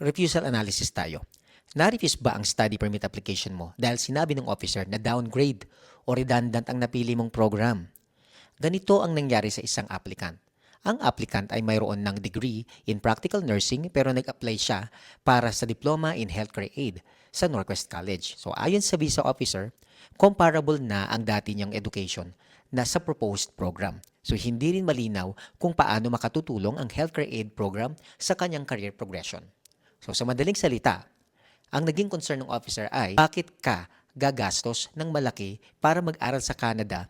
refusal analysis tayo. Na-refuse ba ang study permit application mo dahil sinabi ng officer na downgrade o redundant ang napili mong program? Ganito ang nangyari sa isang applicant. Ang applicant ay mayroon ng degree in practical nursing pero nag-apply siya para sa diploma in healthcare aid sa Northwest College. So ayon sa visa officer, comparable na ang dati niyang education na sa proposed program. So hindi rin malinaw kung paano makatutulong ang healthcare aid program sa kanyang career progression. So sa madaling salita, ang naging concern ng officer ay bakit ka gagastos ng malaki para mag-aral sa Canada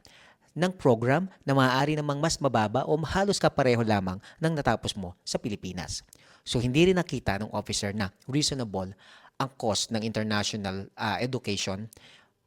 ng program na maaari namang mas mababa o halos kapareho lamang ng natapos mo sa Pilipinas. So hindi rin nakita ng officer na reasonable ang cost ng international education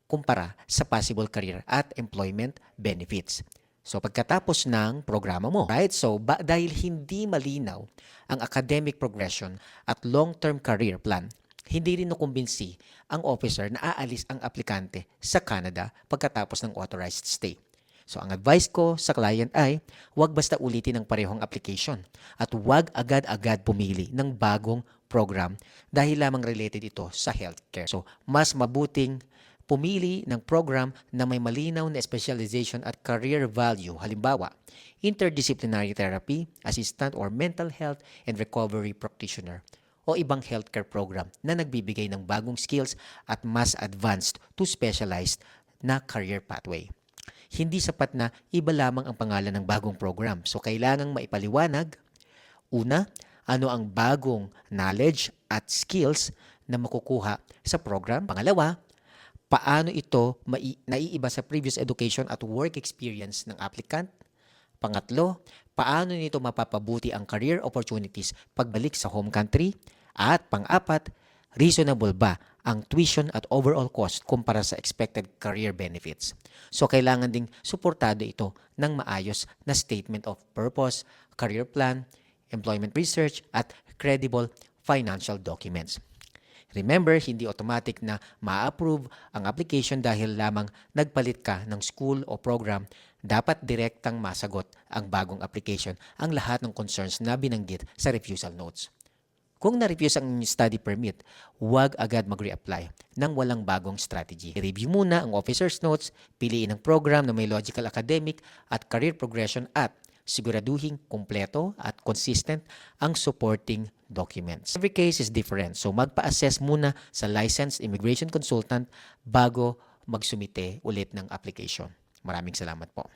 kumpara sa possible career at employment benefits. So pagkatapos ng programa mo, right? So dahil hindi malinaw ang academic progression at long-term career plan, hindi rin nakumbinsi ang officer na aalis ang aplikante sa Canada pagkatapos ng authorized stay. So ang advice ko sa client ay huwag basta ulitin ang parehong application at huwag agad-agad pumili ng bagong program dahil lamang related ito sa healthcare. So mas mabuting pumili ng program na may malinaw na specialization at career value. Halimbawa, interdisciplinary therapy, assistant or mental health and recovery practitioner o ibang healthcare program na nagbibigay ng bagong skills at mas advanced to specialized na career pathway. Hindi sapat na iba lamang ang pangalan ng bagong program. So, kailangang maipaliwanag, una, ano ang bagong knowledge at skills na makukuha sa program. Pangalawa, paano ito naiiba sa previous education at work experience ng applicant. Pangatlo, paano nito mapapabuti ang career opportunities pagbalik sa home country. At pang-apat, reasonable ba ang tuition at overall cost kumpara sa expected career benefits. So, kailangan ding suportado ito ng maayos na statement of purpose, career plan, employment research, at credible financial documents. Remember, hindi automatic na ma-approve ang application dahil lamang nagpalit ka ng school o program. Dapat direktang masagot ang bagong application ang lahat ng concerns na binanggit sa refusal notes. Kung na-refuse ang study permit, huwag agad mag-reapply nang walang bagong strategy. I-review muna ang officer's notes, piliin ang program na may logical academic at career progression at siguraduhin kumpleto at consistent ang supporting documents. Every case is different, so magpa-assess muna sa licensed immigration consultant bago magsumite ulit ng application. Maraming salamat po.